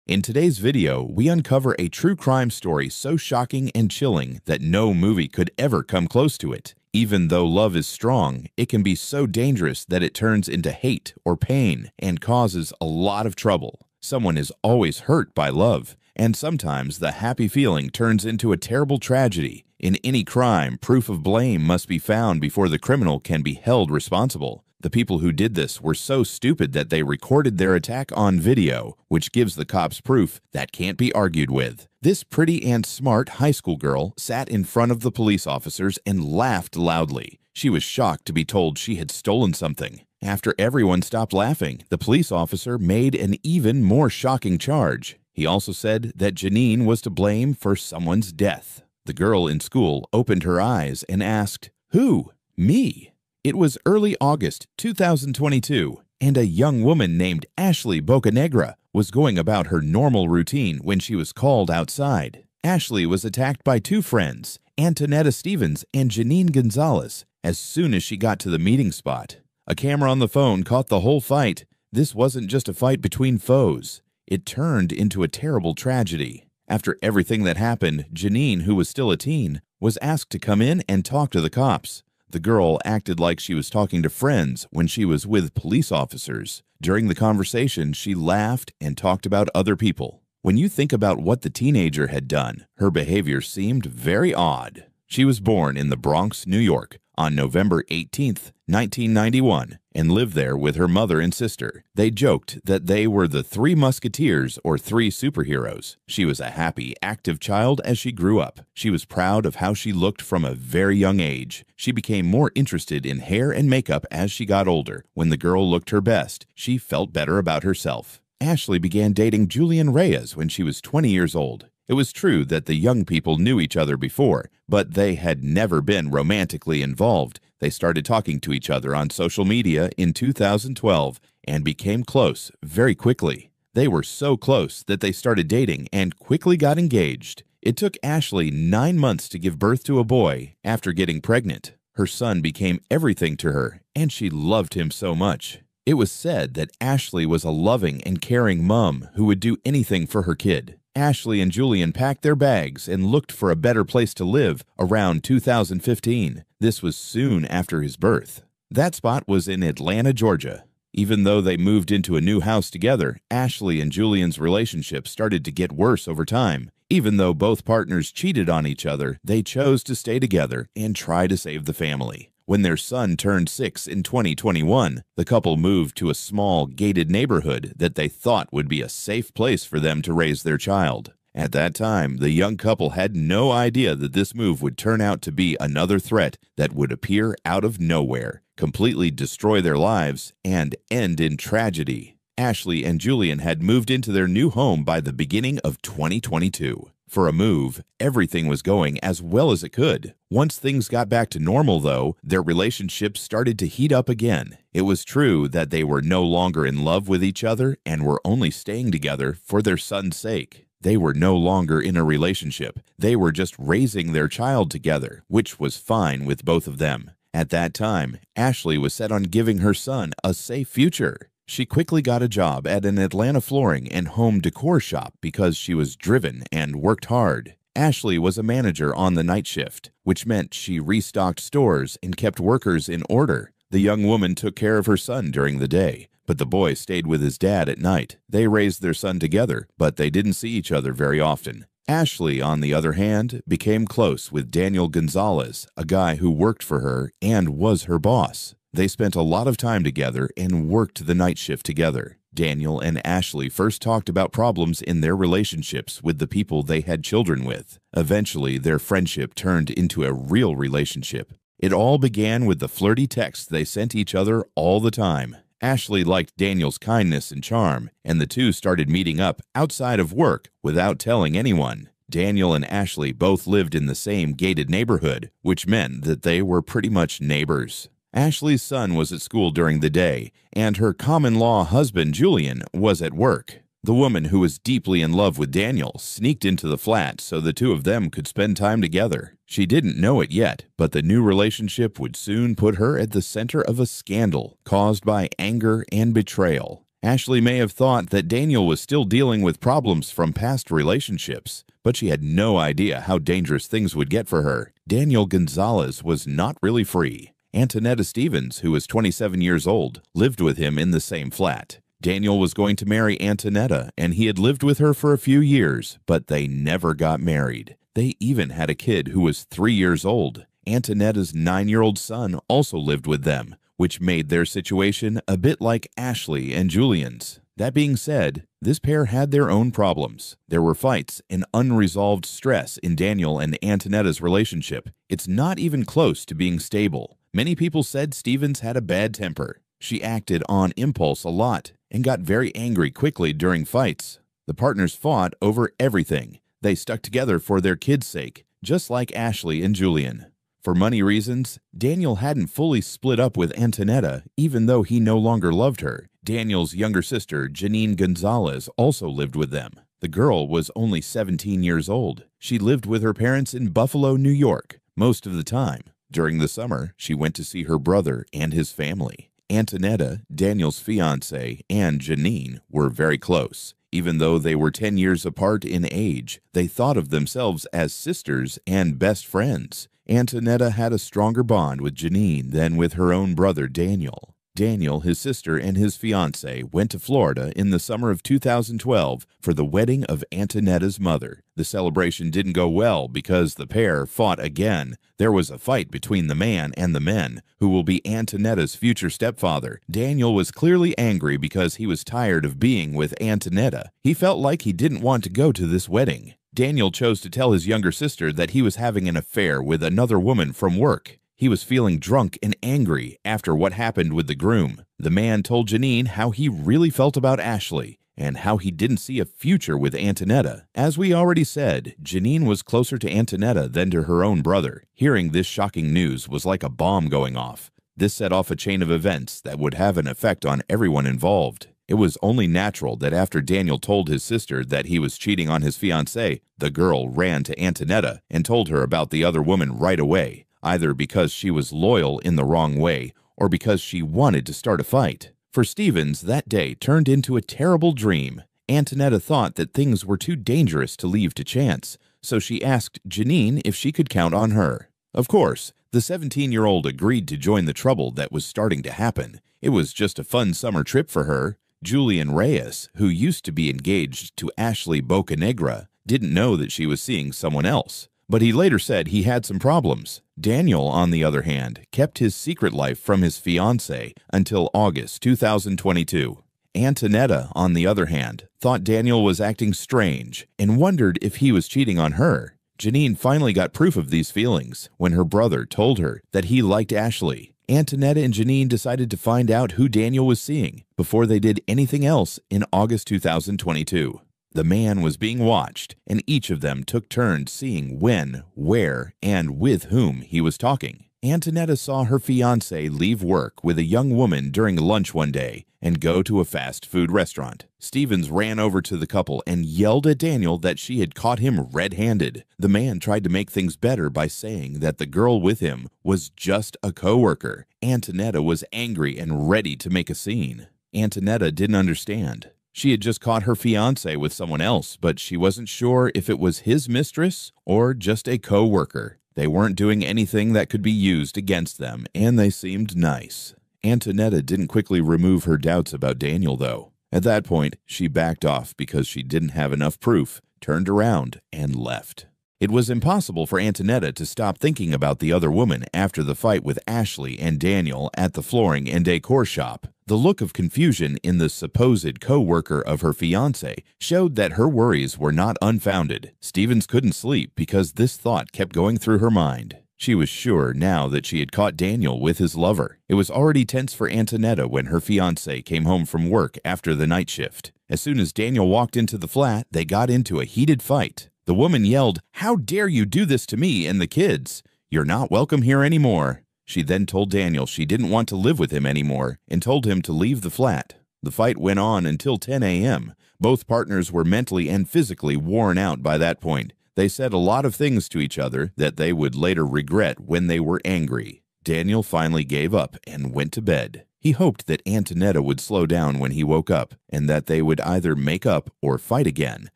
In today's video, we uncover a true crime story so shocking and chilling that no movie could ever come close to it. Even though love is strong, it can be so dangerous that it turns into hate or pain and causes a lot of trouble. Someone is always hurt by love, and sometimes the happy feeling turns into a terrible tragedy. In any crime, proof of blame must be found before the criminal can be held responsible. The people who did this were so stupid that they recorded their attack on video, which gives the cops proof that can't be argued with. This pretty and smart high school girl sat in front of the police officers and laughed loudly. She was shocked to be told she had stolen something. After everyone stopped laughing, the police officer made an even more shocking charge. He also said that Janine was to blame for someone's death. The girl in school opened her eyes and asked, "Who? Me?" It was early August 2022, and a young woman named Ashley Bocanegra was going about her normal routine when she was called outside. Ashley was attacked by two friends, Antonetta Stevens and Janine Gonzalez, as soon as she got to the meeting spot. A camera on the phone caught the whole fight. This wasn't just a fight between foes. It turned into a terrible tragedy. After everything that happened, Janine, who was still a teen, was asked to come in and talk to the cops. The girl acted like she was talking to friends when she was with police officers. During the conversation, she laughed and talked about other people. When you think about what the teenager had done, her behavior seemed very odd. She was born in the Bronx, New York, on November 18, 1991, and lived there with her mother and sister. They joked that they were the Three Musketeers or three superheroes. She was a happy, active child as she grew up. She was proud of how she looked from a very young age. She became more interested in hair and makeup as she got older. When the girl looked her best, she felt better about herself. Ashley began dating Julian Reyes when she was 20 years old. It was true that the young people knew each other before, but they had never been romantically involved. They started talking to each other on social media in 2012 and became close very quickly. They were so close that they started dating and quickly got engaged. It took Ashley 9 months to give birth to a boy after getting pregnant. Her son became everything to her, and she loved him so much. It was said that Ashley was a loving and caring mom who would do anything for her kid. Ashley and Julian packed their bags and looked for a better place to live around 2015. This was soon after his birth. That spot was in Atlanta, Georgia. Even though they moved into a new house together, Ashley and Julian's relationship started to get worse over time. Even though both partners cheated on each other, they chose to stay together and try to save the family. When their son turned 6 in 2021, the couple moved to a small, gated neighborhood that they thought would be a safe place for them to raise their child. At that time, the young couple had no idea that this move would turn out to be another threat that would appear out of nowhere, completely destroy their lives, and end in tragedy. Ashley and Julian had moved into their new home by the beginning of 2022. For a move, everything was going as well as it could. Once things got back to normal, though, their relationship started to heat up again. It was true that they were no longer in love with each other and were only staying together for their son's sake. They were no longer in a relationship. They were just raising their child together, which was fine with both of them. At that time, Ashley was set on giving her son a safe future. She quickly got a job at an Atlanta flooring and home decor shop because she was driven and worked hard. Ashley was a manager on the night shift, which meant she restocked stores and kept workers in order. The young woman took care of her son during the day, but the boy stayed with his dad at night. They raised their son together, but they didn't see each other very often. Ashley, on the other hand, became close with Daniel Gonzalez, a guy who worked for her and was her boss. They spent a lot of time together and worked the night shift together. Daniel and Ashley first talked about problems in their relationships with the people they had children with. Eventually, their friendship turned into a real relationship. It all began with the flirty texts they sent each other all the time. Ashley liked Daniel's kindness and charm, and the two started meeting up outside of work without telling anyone. Daniel and Ashley both lived in the same gated neighborhood, which meant that they were pretty much neighbors. Ashley's son was at school during the day, and her common-law husband, Julian, was at work. The woman who was deeply in love with Daniel sneaked into the flat so the two of them could spend time together. She didn't know it yet, but the new relationship would soon put her at the center of a scandal caused by anger and betrayal. Ashley may have thought that Daniel was still dealing with problems from past relationships, but she had no idea how dangerous things would get for her. Daniel Gonzalez was not really free. Antonetta Stevens, who was 27 years old, lived with him in the same flat. Daniel was going to marry Antonetta, and he had lived with her for a few years, but they never got married. They even had a kid who was 3 years old. Antonetta's 9-year-old son also lived with them, which made their situation a bit like Ashley and Julian's. That being said, this pair had their own problems. There were fights and unresolved stress in Daniel and Antonetta's relationship. It's not even close to being stable. Many people said Stevens had a bad temper. She acted on impulse a lot and got very angry quickly during fights. The partners fought over everything. They stuck together for their kids' sake, just like Ashley and Julian. For money reasons, Daniel hadn't fully split up with Antonetta, even though he no longer loved her. Daniel's younger sister, Janine Gonzalez, also lived with them. The girl was only 17 years old. She lived with her parents in Buffalo, New York, most of the time. During the summer, she went to see her brother and his family. Antonetta, Daniel's fiancée, and Janine were very close. Even though they were 10 years apart in age, they thought of themselves as sisters and best friends. Antonetta had a stronger bond with Janine than with her own brother Daniel. Daniel, his sister, and his fiancée went to Florida in the summer of 2012 for the wedding of Antonetta's mother. The celebration didn't go well because the pair fought again. There was a fight between the man and the men, who will be Antonetta's future stepfather. Daniel was clearly angry because he was tired of being with Antonetta. He felt like he didn't want to go to this wedding. Daniel chose to tell his younger sister that he was having an affair with another woman from work. He was feeling drunk and angry after what happened with the groom. The man told Janine how he really felt about Ashley and how he didn't see a future with Antonetta. As we already said, Janine was closer to Antonetta than to her own brother. Hearing this shocking news was like a bomb going off. This set off a chain of events that would have an effect on everyone involved. It was only natural that after Daniel told his sister that he was cheating on his fiancée, the girl ran to Antonetta and told her about the other woman right away, either because she was loyal in the wrong way or because she wanted to start a fight. For Stevens, that day turned into a terrible dream. Antonetta thought that things were too dangerous to leave to chance, so she asked Janine if she could count on her. Of course, the 17-year-old agreed to join the trouble that was starting to happen. It was just a fun summer trip for her. Julian Reyes, who used to be engaged to Ashley Bocanegra, didn't know that she was seeing someone else, but he later said he had some problems. Daniel, on the other hand, kept his secret life from his fiancée until August 2022. Antonetta, on the other hand, thought Daniel was acting strange and wondered if he was cheating on her. Janine finally got proof of these feelings when her brother told her that he liked Ashley. Antonetta and Janine decided to find out who Daniel was seeing before they did anything else in August 2022. The man was being watched, and each of them took turns seeing when, where, and with whom he was talking. Antonetta saw her fiancé leave work with a young woman during lunch one day and go to a fast food restaurant. Stevens ran over to the couple and yelled at Daniel that she had caught him red-handed. The man tried to make things better by saying that the girl with him was just a coworker. Antonetta was angry and ready to make a scene. Antonetta didn't understand. She had just caught her fiancé with someone else, but she wasn't sure if it was his mistress or just a co-worker. They weren't doing anything that could be used against them, and they seemed nice. Antonetta didn't quickly remove her doubts about Daniel, though. At that point, she backed off because she didn't have enough proof, turned around, and left. It was impossible for Antonetta to stop thinking about the other woman after the fight with Ashley and Daniel at the flooring and decor shop. The look of confusion in the supposed co-worker of her fiancé showed that her worries were not unfounded. Stevens couldn't sleep because this thought kept going through her mind. She was sure now that she had caught Daniel with his lover. It was already tense for Antonetta when her fiancé came home from work after the night shift. As soon as Daniel walked into the flat, they got into a heated fight. The woman yelled, "How dare you do this to me and the kids? You're not welcome here anymore." She then told Daniel she didn't want to live with him anymore and told him to leave the flat. The fight went on until 10 a.m. Both partners were mentally and physically worn out by that point. They said a lot of things to each other that they would later regret when they were angry. Daniel finally gave up and went to bed. He hoped that Antonetta would slow down when he woke up and that they would either make up or fight again,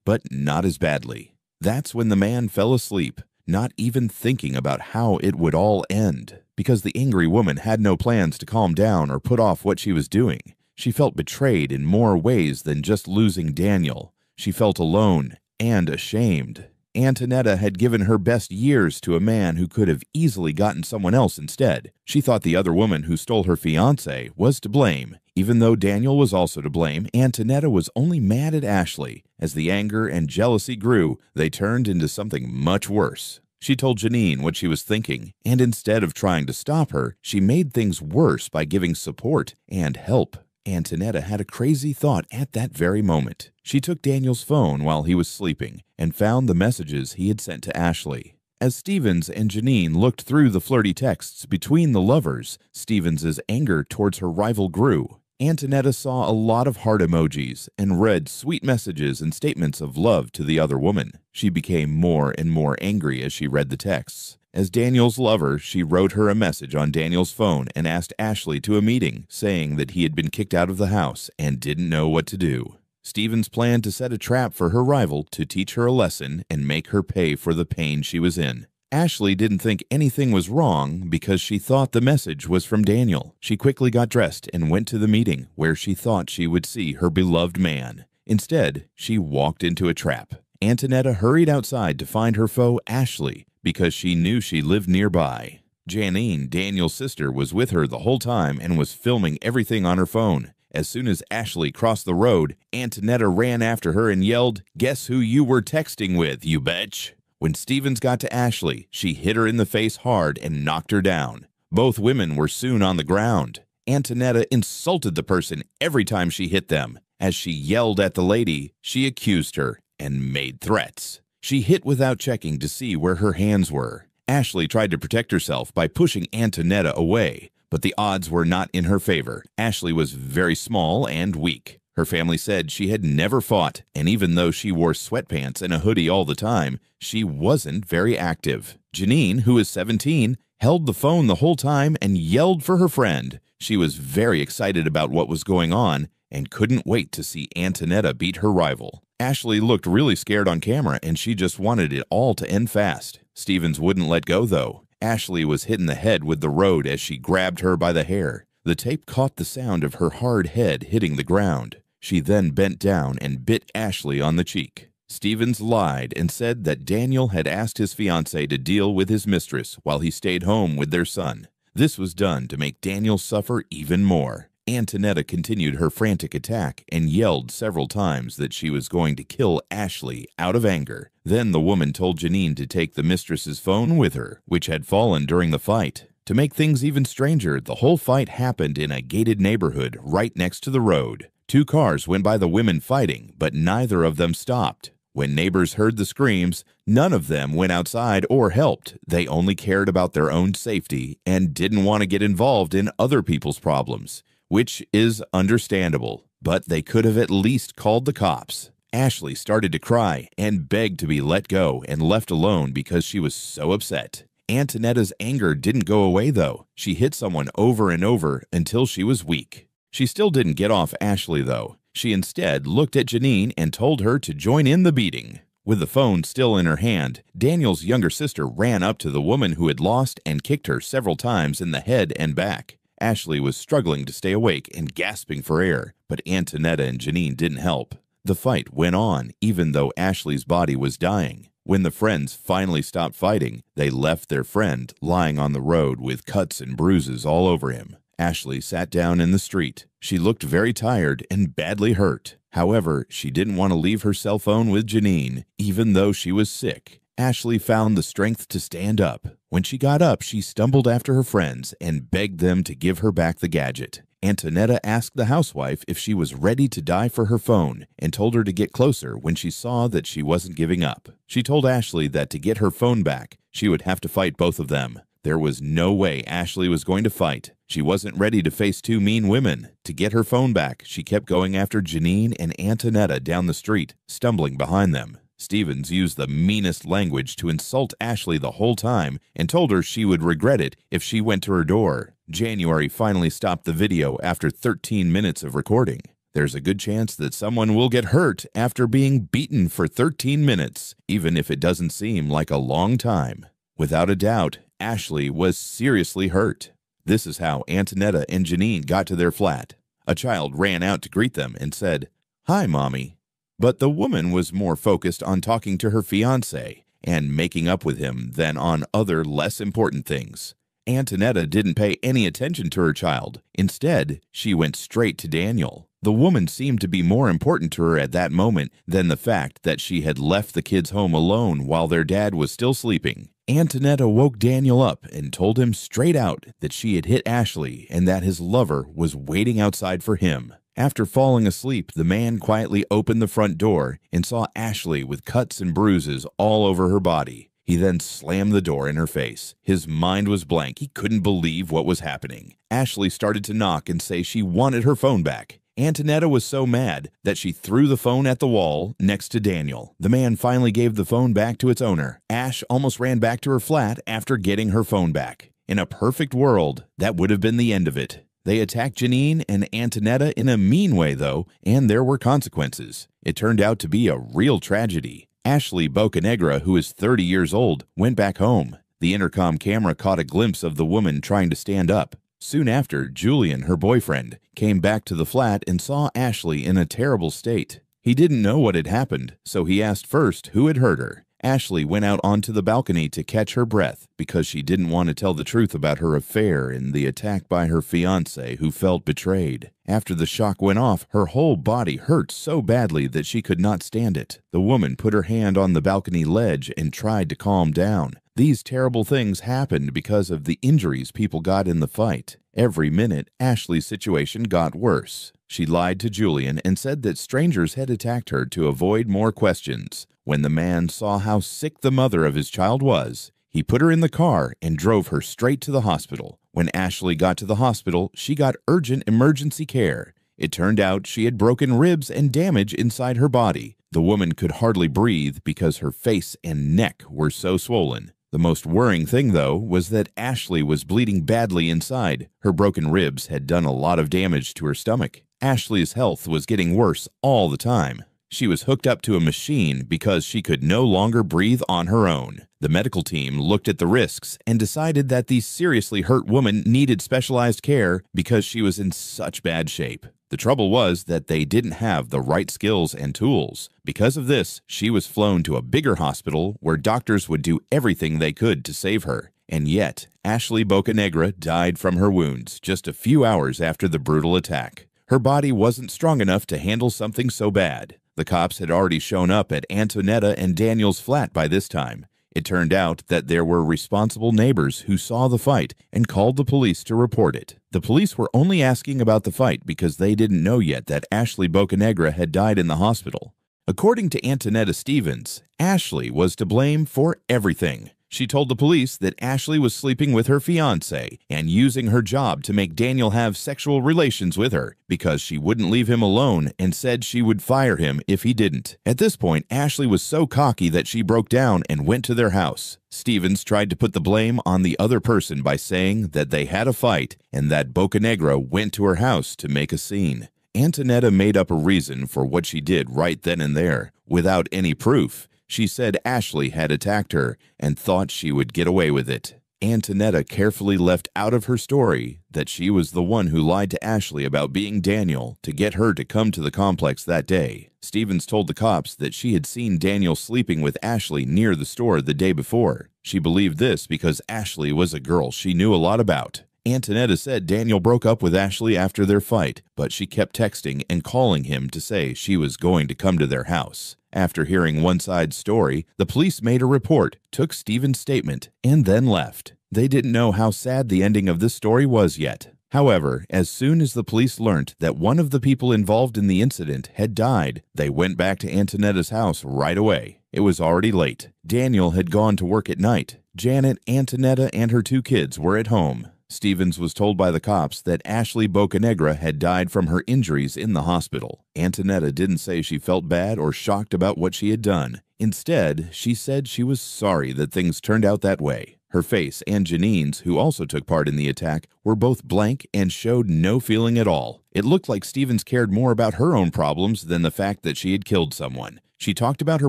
but not as badly. That's when the man fell asleep, not even thinking about how it would all end, because the angry woman had no plans to calm down or put off what she was doing. She felt betrayed in more ways than just losing Daniel. She felt alone and ashamed. Antonetta had given her best years to a man who could have easily gotten someone else instead. She thought the other woman who stole her fiancé was to blame. Even though Daniel was also to blame, Antonetta was only mad at Ashley. As the anger and jealousy grew, they turned into something much worse. She told Janine what she was thinking, and instead of trying to stop her, she made things worse by giving support and help. Antonetta had a crazy thought at that very moment. She took Daniel's phone while he was sleeping and found the messages he had sent to Ashley. As Stevens and Janine looked through the flirty texts between the lovers, Stevens's anger towards her rival grew. Antonetta saw a lot of heart emojis and read sweet messages and statements of love to the other woman. She became more and more angry as she read the texts. As Daniel's lover, she wrote her a message on Daniel's phone and asked Ashley to a meeting, saying that he had been kicked out of the house and didn't know what to do. Stevens planned to set a trap for her rival to teach her a lesson and make her pay for the pain she was in. Ashley didn't think anything was wrong because she thought the message was from Daniel. She quickly got dressed and went to the meeting where she thought she would see her beloved man. Instead, she walked into a trap. Antonetta hurried outside to find her foe, Ashley, because she knew she lived nearby. Janine, Daniel's sister, was with her the whole time and was filming everything on her phone. As soon as Ashley crossed the road, Antonetta ran after her and yelled, "Guess who you were texting with, you betch?" When Stevens got to Ashley, she hit her in the face hard and knocked her down. Both women were soon on the ground. Antonetta insulted the person every time she hit them. As she yelled at the lady, she accused her and made threats. She hit without checking to see where her hands were. Ashley tried to protect herself by pushing Antonetta away, but the odds were not in her favor. Ashley was very small and weak. Her family said she had never fought, and even though she wore sweatpants and a hoodie all the time, she wasn't very active. Janine, who is 17, held the phone the whole time and yelled for her friend. She was very excited about what was going on and couldn't wait to see Antonetta beat her rival. Ashley looked really scared on camera, and she just wanted it all to end fast. Stevens wouldn't let go, though. Ashley was hit in the head with the road as she grabbed her by the hair. The tape caught the sound of her hard head hitting the ground. She then bent down and bit Ashley on the cheek. Stevens lied and said that Daniel had asked his fiancée to deal with his mistress while he stayed home with their son. This was done to make Daniel suffer even more. Antonetta continued her frantic attack and yelled several times that she was going to kill Ashley out of anger. Then the woman told Janine to take the mistress's phone with her, which had fallen during the fight. To make things even stranger, the whole fight happened in a gated neighborhood right next to the road. 2 cars went by the women fighting, but neither of them stopped. When neighbors heard the screams, none of them went outside or helped. They only cared about their own safety and didn't want to get involved in other people's problems, which is understandable, but they could have at least called the cops. Ashley started to cry and begged to be let go and left alone because she was so upset. Antonetta's anger didn't go away, though. She hit someone over and over until she was weak. She still didn't get off Ashley, though. She instead looked at Janine and told her to join in the beating. With the phone still in her hand, Daniel's younger sister ran up to the woman who had lost and kicked her several times in the head and back. Ashley was struggling to stay awake and gasping for air, but Antonetta and Janine didn't help. The fight went on, even though Ashley's body was dying. When the friends finally stopped fighting, they left their friend lying on the road with cuts and bruises all over him. Ashley sat down in the street. She looked very tired and badly hurt. However, she didn't want to leave her cell phone with Janine, even though she was sick. Ashley found the strength to stand up. When she got up, she stumbled after her friends and begged them to give her back the gadget. Antonetta asked the housewife if she was ready to die for her phone and told her to get closer when she saw that she wasn't giving up. She told Ashley that to get her phone back, she would have to fight both of them. There was no way Ashley was going to fight. She wasn't ready to face 2 mean women. To get her phone back, she kept going after Janine and Antonetta down the street, stumbling behind them. Stevens used the meanest language to insult Ashley the whole time and told her she would regret it if she went to her door. January finally stopped the video after 13 minutes of recording. There's a good chance that someone will get hurt after being beaten for 13 minutes, even if it doesn't seem like a long time. Without a doubt, Ashley was seriously hurt. This is how Antonetta and Janine got to their flat. A child ran out to greet them and said, "Hi, Mommy." But the woman was more focused on talking to her fiancé and making up with him than on other less important things. Antonetta didn't pay any attention to her child. Instead, she went straight to Daniel. The woman seemed to be more important to her at that moment than the fact that she had left the kids home alone while their dad was still sleeping. Antonetta woke Daniel up and told him straight out that she had hit Ashley and that his lover was waiting outside for him. After falling asleep, the man quietly opened the front door and saw Ashley with cuts and bruises all over her body. He then slammed the door in her face. His mind was blank. He couldn't believe what was happening. Ashley started to knock and say she wanted her phone back. Antonetta was so mad that she threw the phone at the wall next to Daniel. The man finally gave the phone back to its owner. Ash almost ran back to her flat after getting her phone back. In a perfect world, that would have been the end of it. They attacked Janine and Antonetta in a mean way, though, and there were consequences. It turned out to be a real tragedy. Ashley Bocanegra, who is 30 years old, went back home. The intercom camera caught a glimpse of the woman trying to stand up. Soon after, Julian, her boyfriend, came back to the flat and saw Ashley in a terrible state. He didn't know what had happened, so he asked first who had hurt her. Ashley went out onto the balcony to catch her breath because she didn't want to tell the truth about her affair and the attack by her fiancé who felt betrayed. After the shock went off, her whole body hurt so badly that she could not stand it. The woman put her hand on the balcony ledge and tried to calm down. These terrible things happened because of the injuries people got in the fight. Every minute, Ashley's situation got worse. She lied to Julian and said that strangers had attacked her to avoid more questions. When the man saw how sick the mother of his child was, he put her in the car and drove her straight to the hospital. When Ashley got to the hospital, she got urgent emergency care. It turned out she had broken ribs and damage inside her body. The woman could hardly breathe because her face and neck were so swollen. The most worrying thing, though, was that Ashley was bleeding badly inside. Her broken ribs had done a lot of damage to her stomach. Ashley's health was getting worse all the time. She was hooked up to a machine because she could no longer breathe on her own. The medical team looked at the risks and decided that the seriously hurt woman needed specialized care because she was in such bad shape. The trouble was that they didn't have the right skills and tools. Because of this, she was flown to a bigger hospital where doctors would do everything they could to save her. And yet, Ashley Bocanegra died from her wounds just a few hours after the brutal attack. Her body wasn't strong enough to handle something so bad. The cops had already shown up at Antonetta and Daniel's flat by this time. It turned out that there were responsible neighbors who saw the fight and called the police to report it. The police were only asking about the fight because they didn't know yet that Ashley Bocanegra had died in the hospital. According to Antonetta Stevens, Ashley was to blame for everything. She told the police that Ashley was sleeping with her fiancé and using her job to make Daniel have sexual relations with her because she wouldn't leave him alone and said she would fire him if he didn't. At this point, Ashley was so cocky that she broke down and went to their house. Stevens tried to put the blame on the other person by saying that they had a fight and that Bocanegra went to her house to make a scene. Antonetta made up a reason for what she did right then and there, without any proof. She said Ashley had attacked her and thought she would get away with it. Antonetta carefully left out of her story that she was the one who lied to Ashley about being Daniel to get her to come to the complex that day. Stevens told the cops that she had seen Daniel sleeping with Ashley near the store the day before. She believed this because Ashley was a girl she knew a lot about. Antonetta said Daniel broke up with Ashley after their fight, but she kept texting and calling him to say she was going to come to their house. After hearing one side's story, the police made a report, took Stevens' statement, and then left. They didn't know how sad the ending of this story was yet. However, as soon as the police learned that one of the people involved in the incident had died, they went back to Antonetta's house right away. It was already late. Daniel had gone to work at night. Janet, Antonetta, and her 2 kids were at home. Stevens was told by the cops that Ashley Bocanegra had died from her injuries in the hospital. Antonetta didn't say she felt bad or shocked about what she had done. Instead, she said she was sorry that things turned out that way. Her face and Janine's, who also took part in the attack, were both blank and showed no feeling at all. It looked like Stevens cared more about her own problems than the fact that she had killed someone. She talked about her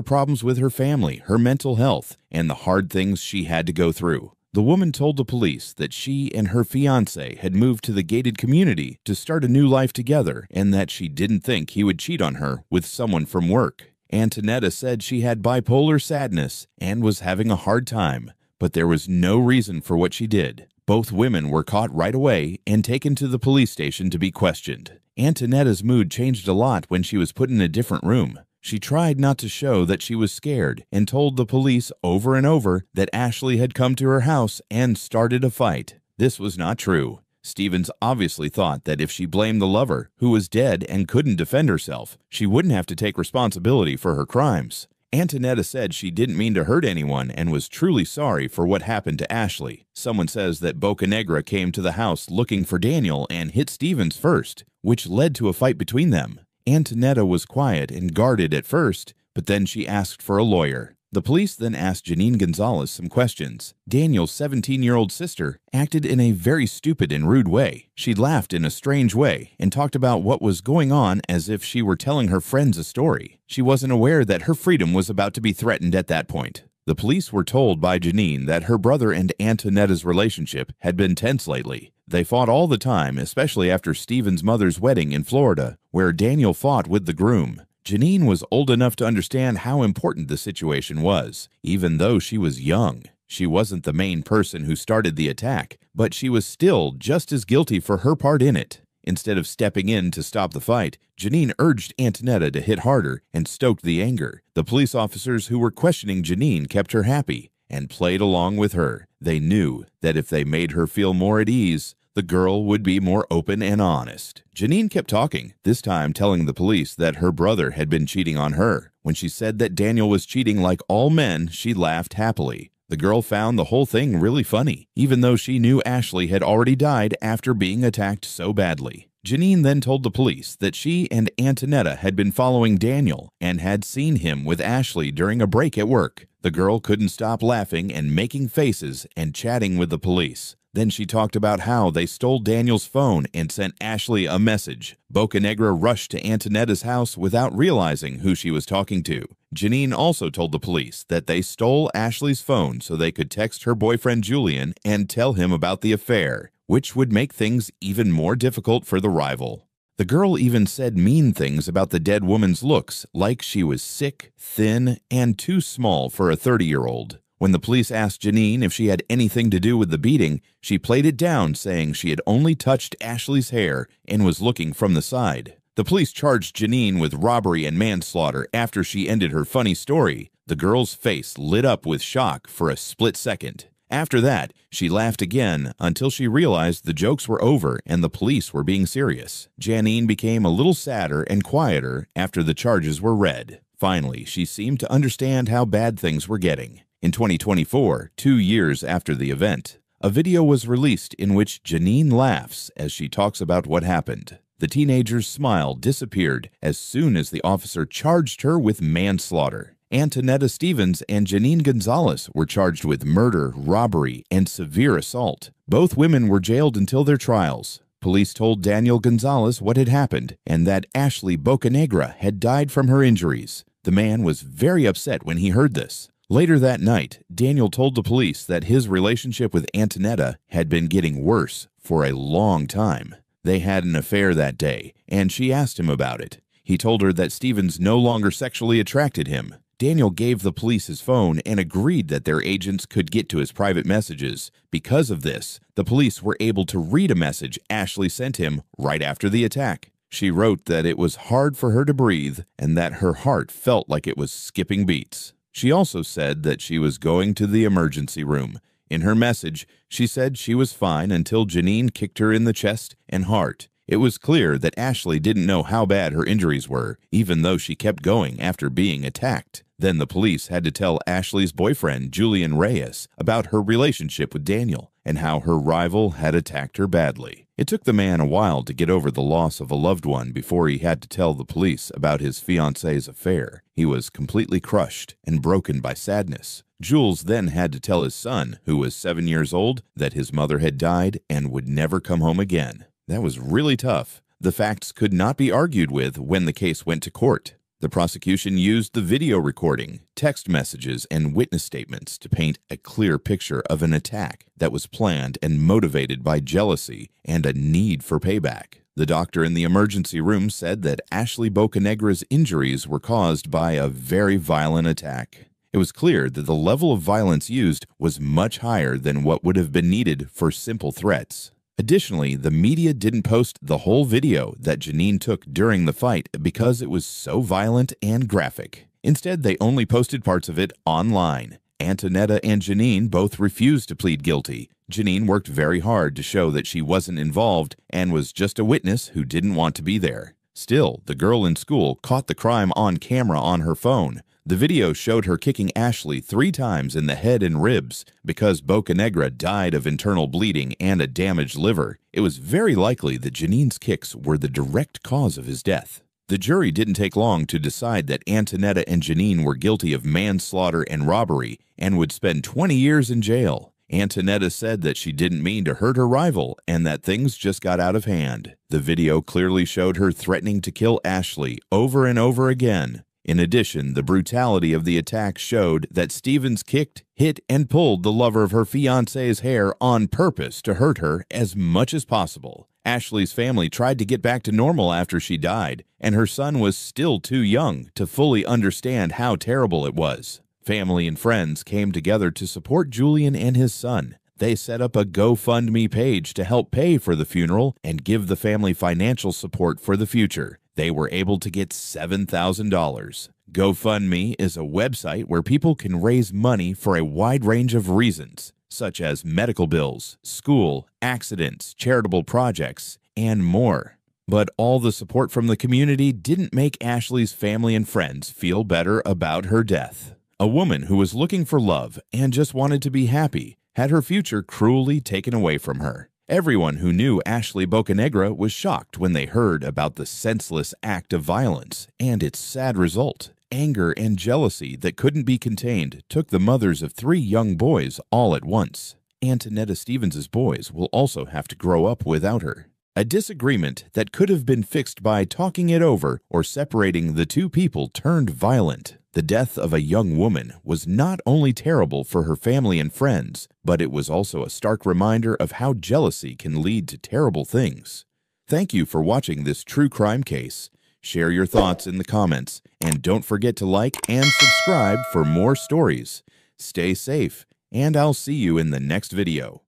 problems with her family, her mental health, and the hard things she had to go through. The woman told the police that she and her fiancé had moved to the gated community to start a new life together and that she didn't think he would cheat on her with someone from work. Antonetta said she had bipolar sadness and was having a hard time, but there was no reason for what she did. Both women were caught right away and taken to the police station to be questioned. Antonetta's mood changed a lot when she was put in a different room. She tried not to show that she was scared and told the police over and over that Ashley had come to her house and started a fight. This was not true. Stevens obviously thought that if she blamed the lover, who was dead and couldn't defend herself, she wouldn't have to take responsibility for her crimes. Antonetta said she didn't mean to hurt anyone and was truly sorry for what happened to Ashley. Someone says that Bocanegra came to the house looking for Daniel and hit Stevens first, which led to a fight between them. Antonetta was quiet and guarded at first, but then she asked for a lawyer. The police then asked Janine Gonzalez some questions. Daniel's 17-year-old sister acted in a very stupid and rude way. She laughed in a strange way and talked about what was going on as if she were telling her friends a story. She wasn't aware that her freedom was about to be threatened at that point. The police were told by Janine that her brother and Antonetta's relationship had been tense lately. They fought all the time, especially after Stevens' mother's wedding in Florida, where Daniel fought with the groom. Janine was old enough to understand how important the situation was, even though she was young. She wasn't the main person who started the attack, but she was still just as guilty for her part in it. Instead of stepping in to stop the fight, Janine urged Antonetta to hit harder and stoked the anger. The police officers who were questioning Janine kept her happy and played along with her. They knew that if they made her feel more at ease, the girl would be more open and honest. Janine kept talking, this time telling the police that her brother had been cheating on her. When she said that Daniel was cheating like all men, she laughed happily. The girl found the whole thing really funny, even though she knew Ashley had already died after being attacked so badly. Janine then told the police that she and Antonetta had been following Daniel and had seen him with Ashley during a break at work. The girl couldn't stop laughing and making faces and chatting with the police. Then she talked about how they stole Daniel's phone and sent Ashley a message. Bocanegra rushed to Antonetta's house without realizing who she was talking to. Janine also told the police that they stole Ashley's phone so they could text her boyfriend Julian and tell him about the affair, which would make things even more difficult for the rival. The girl even said mean things about the dead woman's looks, like she was sick, thin, and too small for a 30-year-old. When the police asked Janine if she had anything to do with the beating, she played it down, saying she had only touched Ashley's hair and was looking from the side. The police charged Janine with robbery and manslaughter after she ended her funny story. The girl's face lit up with shock for a split second. After that, she laughed again until she realized the jokes were over and the police were being serious. Janine became a little sadder and quieter after the charges were read. Finally, she seemed to understand how bad things were getting. In 2024, 2 years after the event, a video was released in which Janine laughs as she talks about what happened. The teenager's smile disappeared as soon as the officer charged her with manslaughter. Antonetta Stevens and Janine Gonzalez were charged with murder, robbery, and severe assault. Both women were jailed until their trials. Police told Daniel Gonzalez what had happened and that Ashley Bocanegra had died from her injuries. The man was very upset when he heard this. Later that night, Daniel told the police that his relationship with Antonetta had been getting worse for a long time. They had an affair that day, and she asked him about it. He told her that Stevens no longer sexually attracted him. Daniel gave the police his phone and agreed that their agents could get to his private messages. Because of this, the police were able to read a message Ashley sent him right after the attack. She wrote that it was hard for her to breathe and that her heart felt like it was skipping beats. She also said that she was going to the emergency room. In her message, she said she was fine until Janine kicked her in the chest and heart. It was clear that Ashley didn't know how bad her injuries were, even though she kept going after being attacked. Then the police had to tell Ashley's boyfriend, Julian Reyes, about her relationship with Daniel, and how her rival had attacked her badly. It took the man a while to get over the loss of a loved one before he had to tell the police about his fiancée's affair. He was completely crushed and broken by sadness. Jules then had to tell his son, who was 7 years old, that his mother had died and would never come home again. That was really tough. The facts could not be argued with when the case went to court. The prosecution used the video recording, text messages, and witness statements to paint a clear picture of an attack that was planned and motivated by jealousy and a need for payback. The doctor in the emergency room said that Ashley Bocanegra's injuries were caused by a very violent attack. It was clear that the level of violence used was much higher than what would have been needed for simple threats. Additionally, the media didn't post the whole video that Janine took during the fight because it was so violent and graphic. Instead, they only posted parts of it online. Antonetta and Janine both refused to plead guilty. Janine worked very hard to show that she wasn't involved and was just a witness who didn't want to be there. Still, the girl in school caught the crime on camera on her phone. The video showed her kicking Ashley 3 times in the head and ribs. Because Bocanegra died of internal bleeding and a damaged liver, it was very likely that Janine's kicks were the direct cause of his death. The jury didn't take long to decide that Antonetta and Janine were guilty of manslaughter and robbery and would spend 20 years in jail. Antonetta said that she didn't mean to hurt her rival and that things just got out of hand. The video clearly showed her threatening to kill Ashley over and over again. In addition, the brutality of the attack showed that Stevens kicked, hit, and pulled the lover of her fiancé's hair on purpose to hurt her as much as possible. Ashley's family tried to get back to normal after she died, and her son was still too young to fully understand how terrible it was. Family and friends came together to support Julian and his son. They set up a GoFundMe page to help pay for the funeral and give the family financial support for the future. They were able to get $7,000. GoFundMe is a website where people can raise money for a wide range of reasons, such as medical bills, school, accidents, charitable projects, and more. But all the support from the community didn't make Ashley's family and friends feel better about her death. A woman who was looking for love and just wanted to be happy had her future cruelly taken away from her. Everyone who knew Ashley Bocanegra was shocked when they heard about the senseless act of violence and its sad result. Anger and jealousy that couldn't be contained took the mothers of 3 young boys all at once. Antonetta Stevens' boys will also have to grow up without her. A disagreement that could have been fixed by talking it over or separating the 2 people turned violent. The death of a young woman was not only terrible for her family and friends, but it was also a stark reminder of how jealousy can lead to terrible things. Thank you for watching this true crime case. Share your thoughts in the comments, and don't forget to like and subscribe for more stories. Stay safe, and I'll see you in the next video.